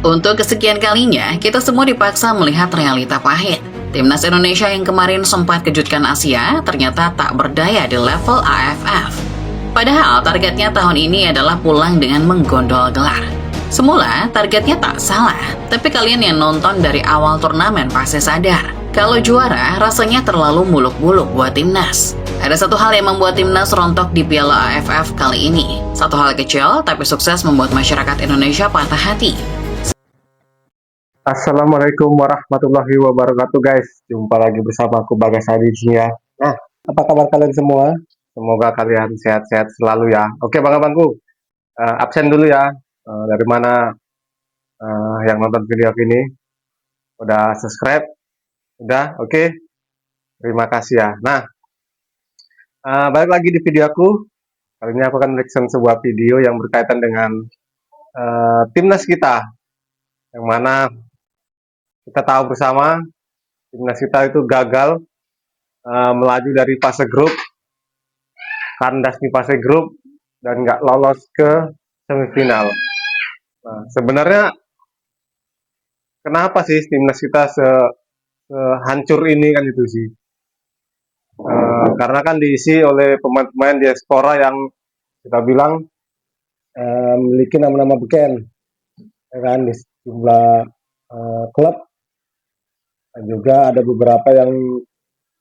Untuk kesekian kalinya, kita semua dipaksa melihat realita pahit. Timnas Indonesia yang kemarin sempat kejutkan Asia, ternyata tak berdaya di level AFF. Padahal targetnya tahun ini adalah pulang dengan menggondol gelar. Semula, targetnya tak salah, tapi kalian yang nonton dari awal turnamen pasti sadar. Kalau juara, rasanya terlalu muluk-muluk buat timnas. Ada satu hal yang membuat timnas rontok di Piala AFF kali ini. Satu hal kecil, tapi sukses membuat masyarakat Indonesia patah hati. Assalamualaikum warahmatullahi wabarakatuh guys. Jumpa lagi bersama aku Bagas Hadi di sini ya. Nah, apa kabar kalian semua? Semoga kalian sehat-sehat selalu ya. Oke bang-abangku, absen dulu ya. Dari mana yang nonton video ini? Udah subscribe? Udah? Oke. Terima kasih ya. Nah, balik lagi di video aku. Kali ini aku akan reaction sebuah video yang berkaitan dengan timnas kita. Yang mana kita tahu bersama timnas kita itu gagal melaju dari fase grup, kandas di fase grup dan nggak lolos ke semifinal. Nah, sebenarnya kenapa sih timnas kita sehancur ini kan itu sih? Karena kan diisi oleh pemain-pemain diaspora yang kita bilang memiliki nama-nama beken, ya kan, di sejumlah klub. Dan juga ada beberapa yang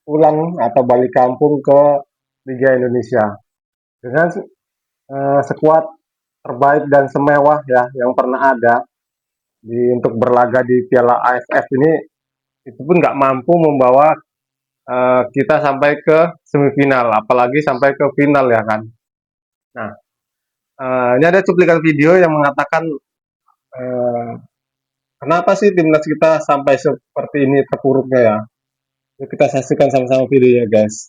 pulang atau balik kampung ke Liga Indonesia dengan skuad terbaik dan semewah ya yang pernah ada untuk berlaga di Piala AFF ini, itu pun nggak mampu membawa kita sampai ke semifinal, apalagi sampai ke final ya kan. Nah, ini ada cuplikan video yang mengatakan kenapa sih timnas kita sampai seperti ini terpuruknya ya. Yuk kita saksikan sama-sama videonya guys.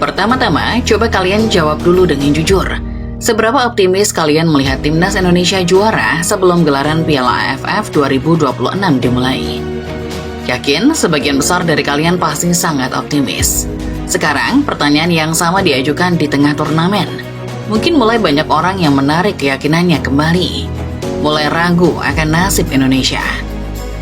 Pertama-tama, coba kalian jawab dulu dengan jujur. Seberapa optimis kalian melihat timnas Indonesia juara sebelum gelaran Piala AFF 2026 dimulai? Yakin sebagian besar dari kalian pasti sangat optimis. Sekarang, pertanyaan yang sama diajukan di tengah turnamen. Mungkin mulai banyak orang yang menarik keyakinannya kembali. Mulai ragu akan nasib Indonesia.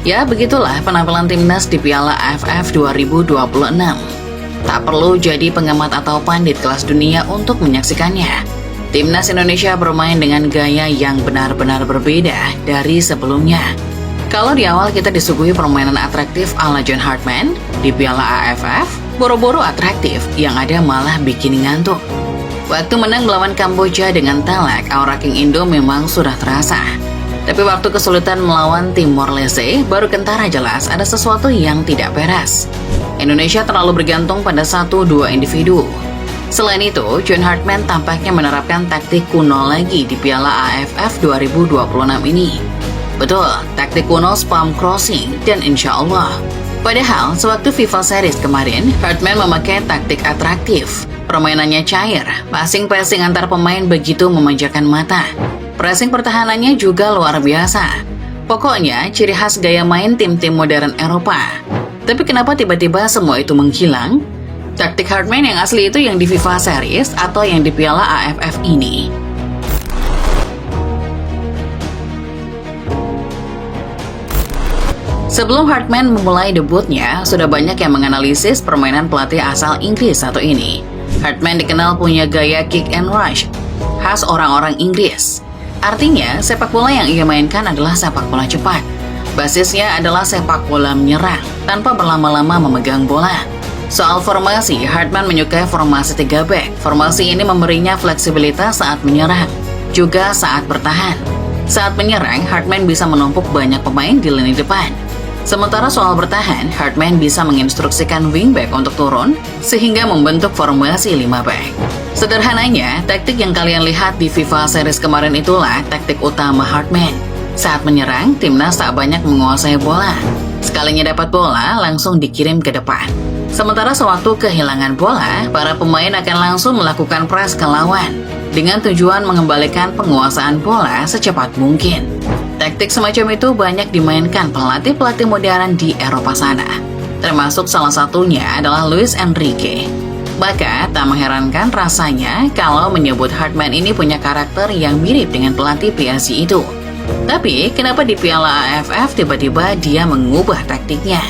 Ya, begitulah penampilan timnas di Piala AFF 2026. Tak perlu jadi pengamat atau pandit kelas dunia untuk menyaksikannya. Timnas Indonesia bermain dengan gaya yang benar-benar berbeda dari sebelumnya. Kalau di awal kita disuguhi permainan atraktif ala John Hartman, di Piala AFF, boro-boro atraktif yang ada malah bikin ngantuk. Waktu menang melawan Kamboja dengan telak, aura King Indo memang sudah terasa. Tapi waktu kesulitan melawan Timor Leste, baru kentara jelas ada sesuatu yang tidak beres. Indonesia terlalu bergantung pada 1-2 individu. Selain itu, John Hartman tampaknya menerapkan taktik kuno lagi di Piala AFF 2026 ini. Betul, taktik kuno spam crossing dan insya Allah. Padahal, sewaktu FIFA Series kemarin, Hartman memakai taktik atraktif. Permainannya cair, passing-passing antar pemain begitu memanjakan mata. Pressing pertahanannya juga luar biasa. Pokoknya, ciri khas gaya main tim-tim modern Eropa. Tapi kenapa tiba-tiba semua itu menghilang? Taktik Hartman yang asli itu yang di FIFA Series atau yang di Piala AFF ini? Sebelum Hartman memulai debutnya, sudah banyak yang menganalisis permainan pelatih asal Inggris satu ini. Hartman dikenal punya gaya kick and rush, khas orang-orang Inggris. Artinya, sepak bola yang ia mainkan adalah sepak bola cepat. Basisnya adalah sepak bola menyerang, tanpa berlama-lama memegang bola. Soal formasi, Hartman menyukai formasi 3 back. Formasi ini memberinya fleksibilitas saat menyerang, juga saat bertahan. Saat menyerang, Hartman bisa menumpuk banyak pemain di lini depan. Sementara soal bertahan, Hartman bisa menginstruksikan wingback untuk turun, sehingga membentuk formasi 5 back. Sederhananya, taktik yang kalian lihat di FIFA Series kemarin itulah taktik utama Hartman. Saat menyerang, timnas tak banyak menguasai bola. Sekalinya dapat bola, langsung dikirim ke depan. Sementara sewaktu kehilangan bola, para pemain akan langsung melakukan press ke lawan dengan tujuan mengembalikan penguasaan bola secepat mungkin. Taktik semacam itu banyak dimainkan pelatih-pelatih modern di Eropa sana. Termasuk salah satunya adalah Luis Enrique. Maka tak mengherankan rasanya kalau menyebut Hartman ini punya karakter yang mirip dengan pelatih PSG itu. Tapi kenapa di Piala AFF tiba-tiba dia mengubah taktiknya?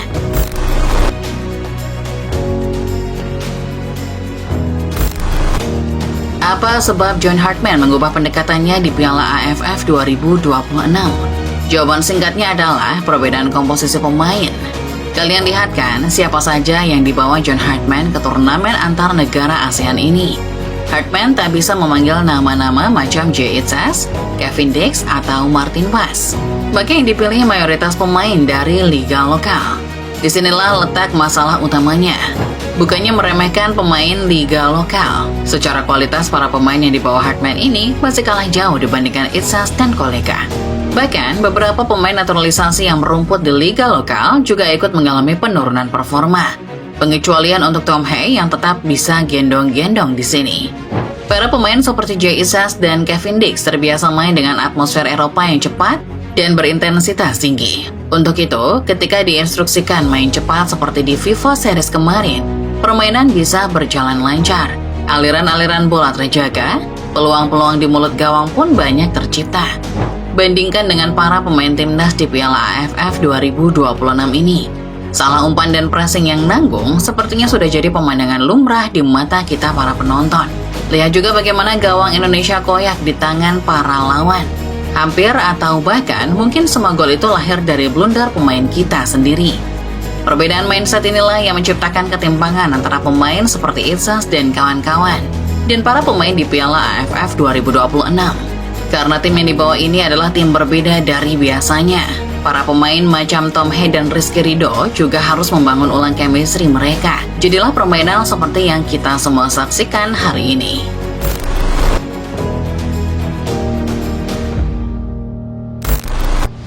Apa sebab John Hartman mengubah pendekatannya di Piala AFF 2026? Jawaban singkatnya adalah perbedaan komposisi pemain. Kalian lihat kan siapa saja yang dibawa John Hartman ke turnamen antar negara ASEAN ini. Hartman tak bisa memanggil nama-nama macam Jay Itzas, Kevin Dix, atau Martin Paz. Maka yang dipilih mayoritas pemain dari liga lokal. Disinilah letak masalah utamanya. Bukannya meremehkan pemain liga lokal. Secara kualitas para pemain yang dibawa Hartman ini masih kalah jauh dibandingkan Itzas dan kolega. Bahkan, beberapa pemain naturalisasi yang merumput di liga lokal juga ikut mengalami penurunan performa. Pengecualian untuk Tom Hay yang tetap bisa gendong-gendong di sini. Para pemain seperti Jay Itzas dan Kevin Dix terbiasa main dengan atmosfer Eropa yang cepat dan berintensitas tinggi. Untuk itu, ketika diinstruksikan main cepat seperti di FIFA Series kemarin, permainan bisa berjalan lancar. Aliran-aliran bola terjaga, peluang-peluang di mulut gawang pun banyak tercipta. Bandingkan dengan para pemain timnas di Piala AFF 2026 ini. Salah umpan dan pressing yang nanggung sepertinya sudah jadi pemandangan lumrah di mata kita para penonton. Lihat juga bagaimana gawang Indonesia koyak di tangan para lawan. Hampir atau bahkan mungkin semua gol itu lahir dari blunder pemain kita sendiri. Perbedaan mindset inilah yang menciptakan ketimpangan antara pemain seperti Itzas dan kawan-kawan dan para pemain di Piala AFF 2026. Karena tim yang dibawa ini adalah tim berbeda dari biasanya. Para pemain macam Tom Hay dan Rizky Ridho juga harus membangun ulang chemistry mereka. Jadilah permainan seperti yang kita semua saksikan hari ini.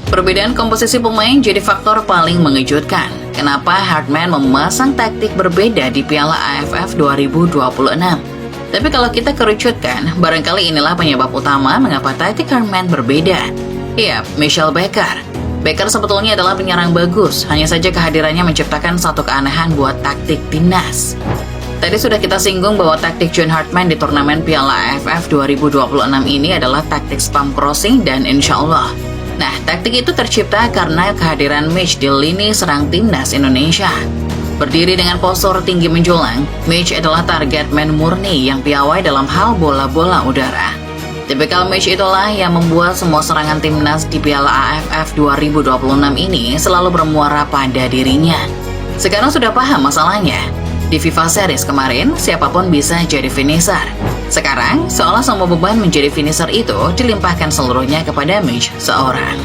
Perbedaan komposisi pemain jadi faktor paling mengejutkan. Kenapa Hartman memasang taktik berbeda di Piala AFF 2026? Tapi kalau kita kerucutkan, barangkali inilah penyebab utama mengapa taktik Hartman berbeda. Yap, Michel Becker. Becker sebetulnya adalah penyerang bagus, hanya saja kehadirannya menciptakan satu keanehan buat taktik timnas. Tadi sudah kita singgung bahwa taktik John Hartman di turnamen Piala AFF 2026 ini adalah taktik spam crossing dan insya Allah. Nah, taktik itu tercipta karena kehadiran Mitch di lini serang timnas Indonesia. Berdiri dengan postur tinggi menjulang, Mitch adalah target man murni yang piawai dalam hal bola-bola udara. Tipikal Mitch itulah yang membuat semua serangan timnas di Piala AFF 2026 ini selalu bermuara pada dirinya. Sekarang sudah paham masalahnya. Di FIFA Series kemarin, siapapun bisa jadi finisher. Sekarang, seolah semua beban menjadi finisher itu dilimpahkan seluruhnya kepada Mitch seorang.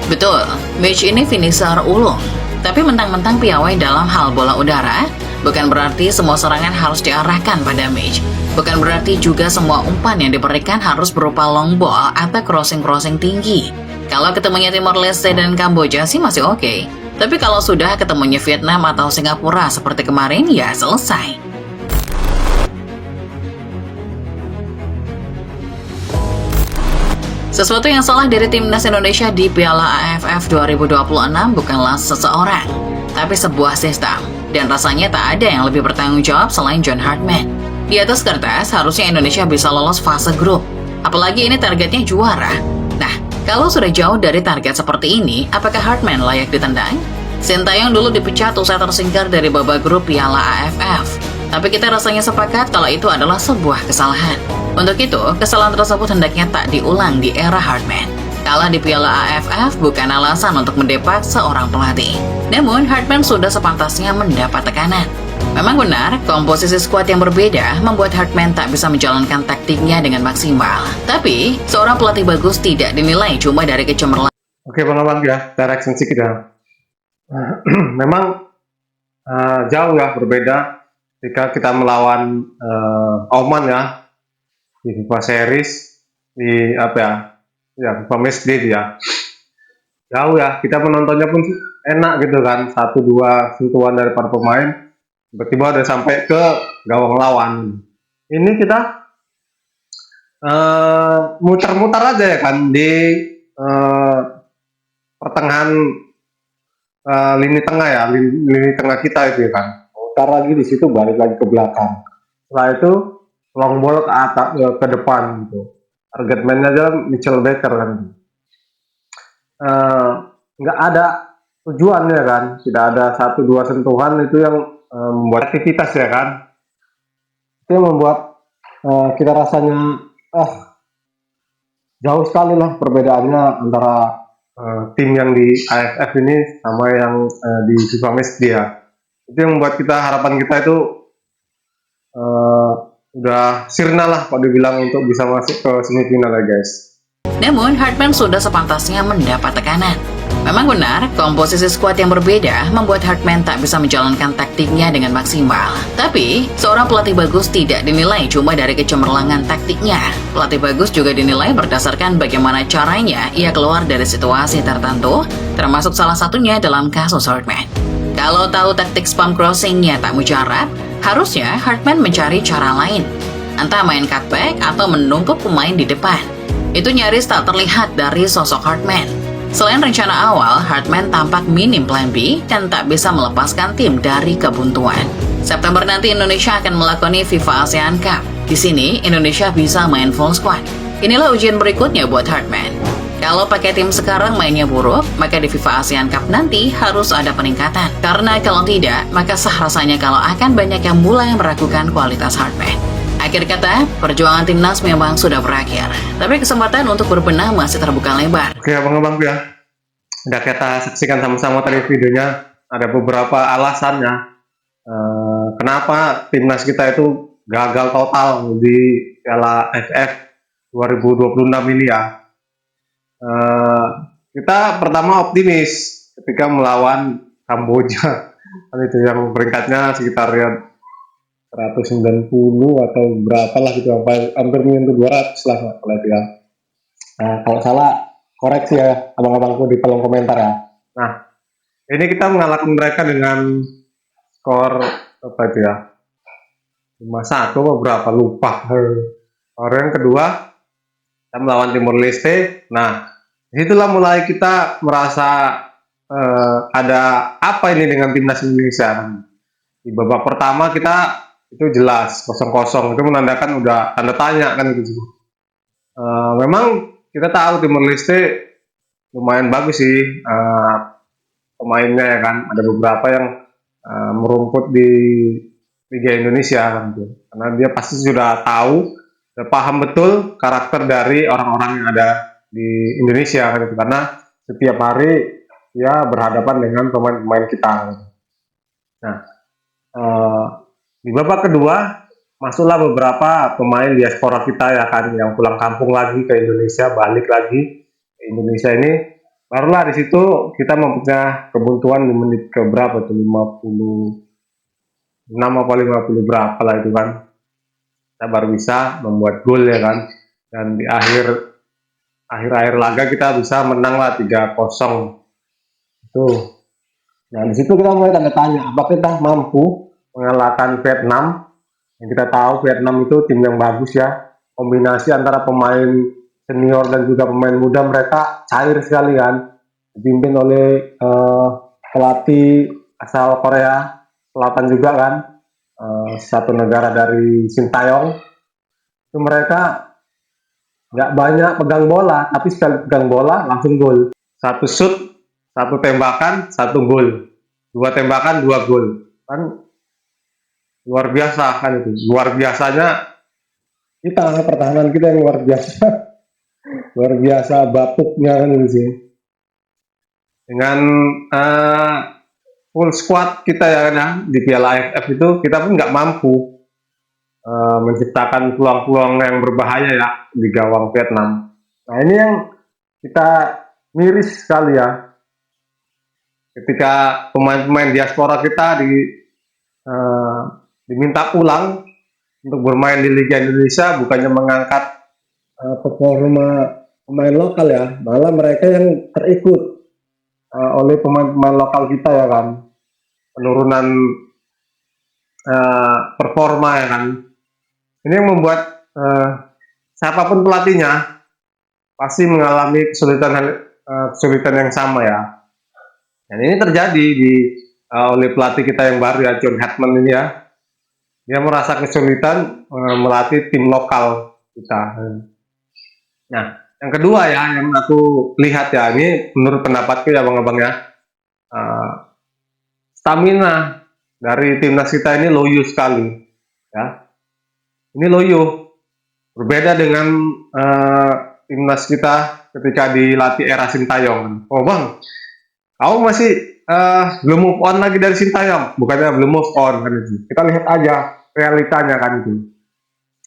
Betul, Mitch ini finisher ulung. Tapi mentang-mentang piawai dalam hal bola udara, bukan berarti semua serangan harus diarahkan pada Mitch. Bukan berarti juga semua umpan yang diberikan harus berupa long ball atau crossing-crossing tinggi. Kalau ketemunya Timor Leste dan Kamboja sih masih oke. Tapi kalau sudah ketemunya Vietnam atau Singapura seperti kemarin, ya selesai. Sesuatu yang salah dari timnas Indonesia di Piala AFF 2026 bukanlah seseorang, tapi sebuah sistem. Dan rasanya tak ada yang lebih bertanggung jawab selain John Hartman. Di atas kertas, harusnya Indonesia bisa lolos fase grup. Apalagi ini targetnya juara. Nah, kalau sudah jauh dari target seperti ini, apakah Hartman layak ditendang? Sintayong dulu dipecat usai tersingkir dari babak grup Piala AFF. Tapi kita rasanya sepakat kalau itu adalah sebuah kesalahan. Untuk itu, kesalahan tersebut hendaknya tak diulang di era Hartman. Kalah di Piala AFF bukan alasan untuk mendepak seorang pelatih. Namun, Hartman sudah sepantasnya mendapat tekanan. Memang benar, komposisi skuad yang berbeda membuat Hartman tak bisa menjalankan taktiknya dengan maksimal. Tapi, seorang pelatih bagus tidak dinilai cuma dari kecemerlangan. Oke bang ya, direction kita. Memang jauh ya berbeda ketika kita melawan Oman ya di FIFA Series di FIFA Matchday ya. jauh ya, kita menontonnya pun enak gitu kan, satu dua sentuhan dari para pemain tiba-tiba udah sampai ke gawang lawan. Ini kita muter-muter aja ya kan di eh, pertengahan lini tengah ya, lini tengah kita itu ya kan. Muter lagi di situ, balik lagi ke belakang. Setelah itu long ball ke atas, ke depan gitu. Target man-nya aja Mitchell Baker kan. Nggak ada tujuannya kan, tidak ada satu dua sentuhan itu yang membuat aktivitas ya kan. Itu yang membuat kita rasanya jauh sekali lah perbedaannya antara tim yang di AFF ini sama yang di FIFA Match dia. Itu yang membuat kita, harapan kita itu udah sirna lah kalau dibilang untuk bisa masuk ke semifinal ya guys. Namun, Hartman sudah sepantasnya mendapat tekanan. Memang benar, komposisi skuad yang berbeda membuat Hartman tak bisa menjalankan taktiknya dengan maksimal. Tapi, seorang pelatih bagus tidak dinilai cuma dari kecemerlangan taktiknya. Pelatih bagus juga dinilai berdasarkan bagaimana caranya ia keluar dari situasi tertentu, termasuk salah satunya dalam kasus Hartman. Kalau tahu taktik spam crossingnya tak mujarab, harusnya Hartman mencari cara lain. Entah main cutback atau menumpuk pemain di depan. Itu nyaris tak terlihat dari sosok Hartman. Selain rencana awal, Hartman tampak minim plan B dan tak bisa melepaskan tim dari kebuntuan. September nanti Indonesia akan melakoni FIFA ASEAN Cup. Di sini, Indonesia bisa main full squad. Inilah ujian berikutnya buat Hartman. Kalau pakai tim sekarang mainnya buruk, maka di FIFA ASEAN Cup nanti harus ada peningkatan. Karena kalau tidak, maka sah rasanya kalau akan banyak yang mulai meragukan kualitas Hartman. Akhir kata, perjuangan timnas memang sudah berakhir, tapi kesempatan untuk berbenah masih terbuka lebar. Oke abang-abang ya, udah kita saksikan sama-sama tadi videonya. Ada beberapa alasannya kenapa timnas kita itu gagal total di Piala AFF 2026 ini ya. Kita pertama optimis ketika melawan Kamboja, kan itu yang peringkatnya sekitar ya 190 atau berapa lah gitu, hampir menyentuh 200 lah kalau ya. Nah, kalau salah koreksi ya abang-abangku di kolom komentar ya. Nah, ini kita mengalahkan mereka dengan skor apa itu ya, 5-1 atau berapa lupa. Orang yang kedua kita melawan Timor Leste. Nah, disitulah mulai kita merasa ada apa ini dengan timnas Indonesia. Di babak pertama kita itu jelas 0-0, itu menandakan udah tanda tanya kan gitu. Memang kita tahu Timor Leste lumayan bagus sih pemainnya ya kan, ada beberapa yang merumput di Liga Indonesia kan gitu. Karena dia pasti sudah tahu, sudah paham betul karakter dari orang-orang yang ada di Indonesia kan gitu. Karena setiap hari dia berhadapan dengan pemain-pemain kita. Nah, di babak kedua masuklah beberapa pemain diaspora kita ya kan, yang pulang kampung lagi ke Indonesia, balik lagi ke Indonesia ini. Barulah di situ kita mempunyai kebuntuan di menit ke berapa tuh, 56 apa 50 berapa lah itu kan. Kita baru bisa membuat gol ya kan. Dan di akhir laga kita bisa menang lah 3-0. Tuh. Nah, di situ kita mulai tanda tanya, apakah kita mampu mengalahkan Vietnam. Yang kita tahu Vietnam itu tim yang bagus ya, kombinasi antara pemain senior dan juga pemain muda, mereka cair sekali kan, dipimpin oleh pelatih asal Korea Selatan juga kan, satu negara dari Sintayong. Itu mereka nggak banyak pegang bola, tapi sekali pegang bola langsung gol. Satu shoot, satu tembakan, satu gol. Dua tembakan, dua gol. Kan luar biasa kan itu. Luar biasanya kita, pertahanan kita yang luar biasa. Luar biasa bapuknya kan itu sih. Dengan full squad kita ya kan ya, di Piala AFF itu kita pun nggak mampu menciptakan peluang-peluang yang berbahaya ya di gawang Vietnam. Nah ini yang kita miris sekali ya, ketika pemain-pemain diaspora kita diminta pulang untuk bermain di Liga Indonesia, bukannya mengangkat performa pemain lokal ya, malah mereka yang terikut oleh pemain-pemain lokal kita ya kan, penurunan performa ya kan. Ini yang membuat siapapun pelatihnya pasti mengalami kesulitan yang sama ya. Dan ini terjadi oleh pelatih kita yang baru ya, John Hartman ini ya. Dia merasa kesulitan melatih tim lokal kita. Nah, yang kedua ya, yang aku lihat ya, ini menurut pendapatku ya bang-abang ya, stamina dari timnas kita ini loyo sekali ya. Ini loyo, berbeda dengan timnas kita ketika dilatih era Sintayong. Oh bang, kamu masih belum move on lagi dari Sintayong, bukannya belum move on kan itu. Kita lihat aja realitanya kan itu.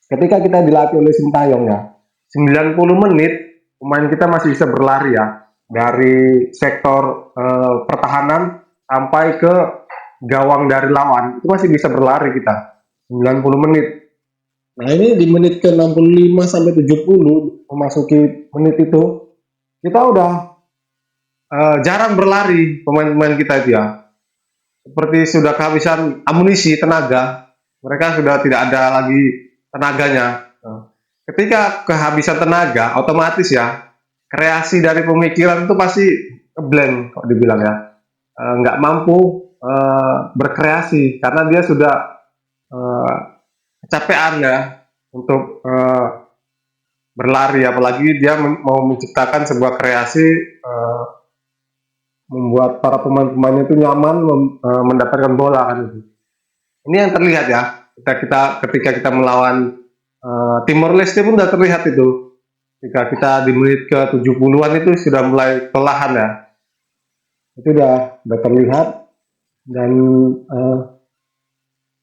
Ketika kita dilatih oleh Sintayong ya, 90 menit pemain kita masih bisa berlari ya, dari sektor pertahanan sampai ke gawang dari lawan, itu masih bisa berlari kita 90 menit. Nah ini di menit ke 65 sampai 70 memasuki menit itu, kita udah jarang berlari pemain-pemain kita itu ya, seperti sudah kehabisan amunisi tenaga, mereka sudah tidak ada lagi tenaganya. Ketika kehabisan tenaga, otomatis ya kreasi dari pemikiran itu pasti blank kok dibilang ya, nggak mampu berkreasi karena dia sudah kecapean ya untuk berlari, apalagi dia mau menciptakan sebuah kreasi, membuat para pemain-pemainnya itu nyaman mendapatkan bola kan itu. Ini yang terlihat ya ketika kita melawan Timor Leste pun sudah terlihat itu. Ketika kita di menit ke 70-an itu sudah mulai kelelahan ya. Itu udah terlihat, dan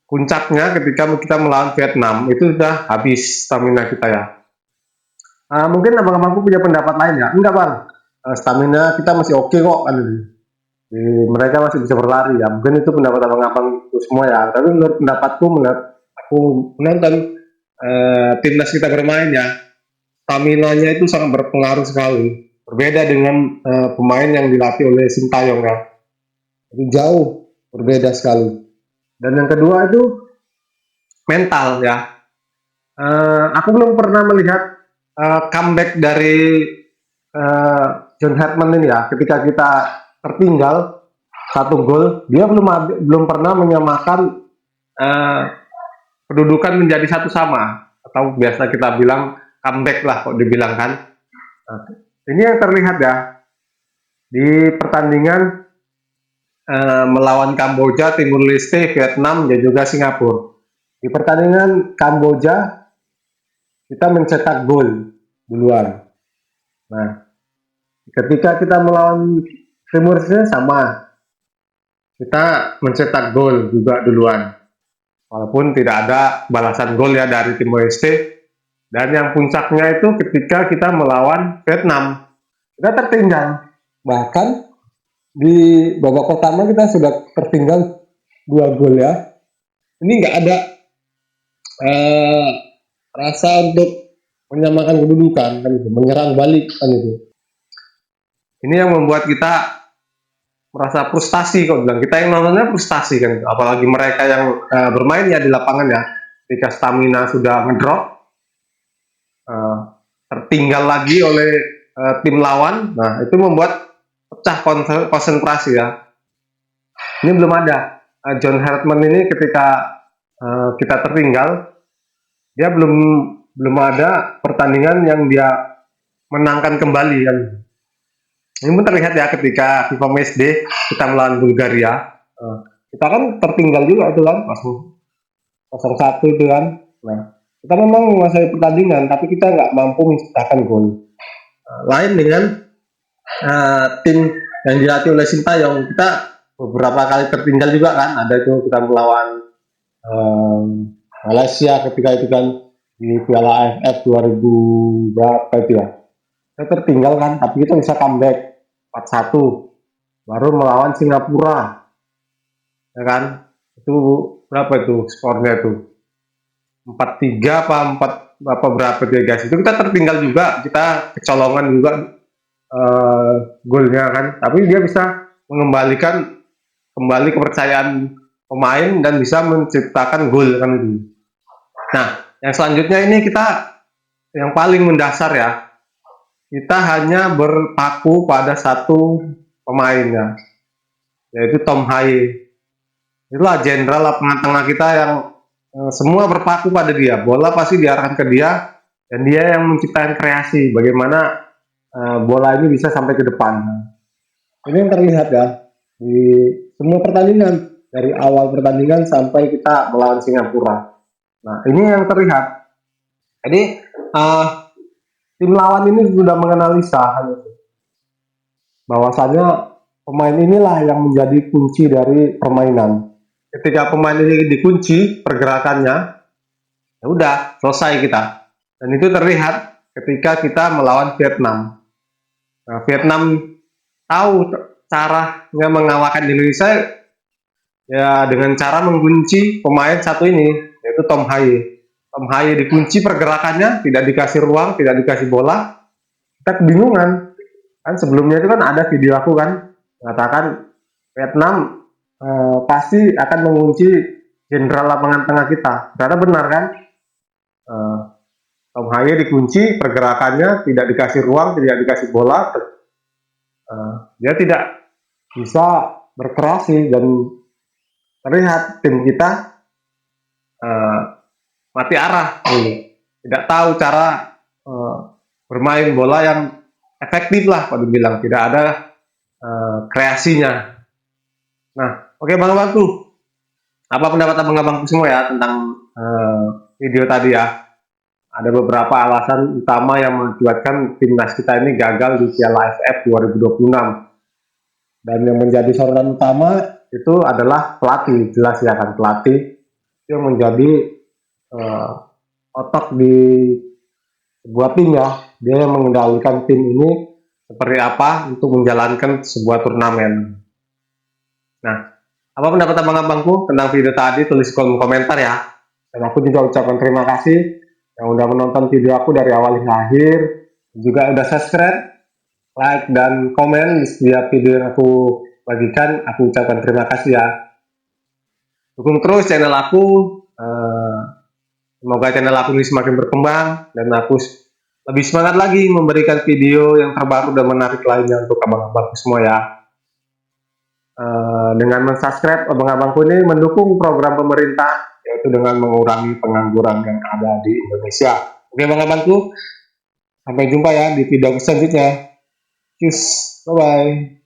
puncaknya ketika kita melawan Vietnam itu sudah habis stamina kita ya. Mungkin abang-abangku punya pendapat lain ya? Enggak bang, stamina kita masih oke kok kan. Mereka masih bisa berlari ya. Mungkin itu pendapat abang-abang semua ya. Tapi menurut pendapatku, menurut aku menonton timnas kita bermain ya, stamina-nya itu sangat berpengaruh sekali. Berbeda dengan pemain yang dilatih oleh Sintayong ya. Itu jauh berbeda sekali. Dan yang kedua itu mental ya. Aku belum pernah melihat comeback dari John Hartman ini ya. Ketika kita tertinggal 1 gol, dia belum pernah menyamakan kedudukan menjadi 1 sama, atau biasa kita bilang comeback lah kok dibilang kan. Ini yang terlihat ya di pertandingan melawan Kamboja, Timur Leste, Vietnam, dan juga Singapura. Di pertandingan Kamboja kita mencetak gol duluan. Nah, ketika kita melawan Timur Leste sama, kita mencetak gol juga duluan. Walaupun tidak ada balasan gol ya dari Timor Leste. Dan yang puncaknya itu ketika kita melawan Vietnam, kita tertinggal. Bahkan di babak pertama kita sudah tertinggal 2 gol ya. Ini nggak ada rasa untuk menyamakan kedudukan kan itu, menyerang balik kan itu. Ini yang membuat kita merasa frustasi, kok bilang kita yang nontonnya frustasi kan, apalagi mereka yang bermain ya di lapangan ya, ketika stamina sudah ngedrop, tertinggal lagi oleh tim lawan. Nah itu membuat pecah konsentrasi ya. Ini belum ada John Hartman ini ketika kita tertinggal, dia belum ada pertandingan yang dia menangkan kembali kan. Ini pun terlihat ya ketika FIFA Matchday kita melawan Bulgaria, kita kan tertinggal juga itu kan, pas 0-1 itu kan. Nah, kita memang menguasai pertandingan, tapi kita nggak mampu menciptakan gol. Lain dengan tim yang dilatih oleh Sintayong, kita beberapa kali tertinggal juga kan. Ada itu kita melawan Malaysia ketika itu kan di Piala AFF 2000 berapa itu ya. Kita tertinggal kan, tapi kita bisa comeback 4-1. Baru melawan Singapura, ya kan? Itu berapa itu skornya itu? 4-3 apa 4 apa berapa dia guys? Itu kita tertinggal juga, kita kecolongan juga golnya kan, tapi dia bisa mengembalikan kembali kepercayaan pemain dan bisa menciptakan gol kan itu. Nah, yang selanjutnya ini kita yang paling mendasar ya, kita hanya berpaku pada satu pemain ya, yaitu Tom Haye. Itulah jenderal lapangan tengah kita yang semua berpaku pada dia. Bola pasti diarahkan ke dia dan dia yang menciptakan kreasi bagaimana bola ini bisa sampai ke depan. Ini yang terlihat ya di semua pertandingan dari awal pertandingan sampai kita melawan Singapura. Nah, ini yang terlihat. Jadi tim lawan ini sudah menganalisa bahwasanya pemain inilah yang menjadi kunci dari permainan. Ketika pemain ini dikunci pergerakannya, ya udah selesai kita. Dan itu terlihat ketika kita melawan Vietnam. Nah, Vietnam tahu caranya mengalahkan Indonesia ya dengan cara mengunci pemain satu ini, yaitu Tom Haye. Tom Haye dikunci pergerakannya, tidak dikasih ruang, tidak dikasih bola. Kita kebingungan. Kan sebelumnya itu kan ada video aku kan mengatakan Vietnam pasti akan mengunci jenderal lapangan tengah kita. Ternyata benar kan? Tom Haye dikunci pergerakannya, tidak dikasih ruang, tidak dikasih bola. Dia tidak bisa berkreasi dan terlihat tim kita mati arah, tidak tahu cara bermain bola yang efektif lah, kalau dibilang tidak ada kreasinya. Nah, oke Bang-Bangku, apa pendapat abang-abangku semua ya tentang video tadi ya? Ada beberapa alasan utama yang mengakibatkan timnas kita ini gagal di Piala AFF 2026. Dan yang menjadi sorotan utama itu adalah pelatih, jelas ya kan, pelatih yang menjadi otak di sebuah tim ya. Dia yang mengendalikan tim ini seperti apa untuk menjalankan sebuah turnamen. Nah, apa pendapat abang-abangku tentang video tadi? Tulis kolom komentar ya. Dan aku juga ucapkan terima kasih yang udah menonton video aku dari awal hingga akhir, juga udah subscribe, like, dan komen di setiap video yang aku bagikan. Aku ucapkan terima kasih ya. Dukung terus channel aku, semoga channel aku ini semakin berkembang dan aku lebih semangat lagi memberikan video yang terbaru dan menarik lainnya untuk abang-abangku semua ya. Dengan mensubscribe abang-abangku ini mendukung program pemerintah, yaitu dengan mengurangi pengangguran yang ada di Indonesia. Oke abang-abangku, sampai jumpa ya di video selanjutnya. Cheers, bye-bye.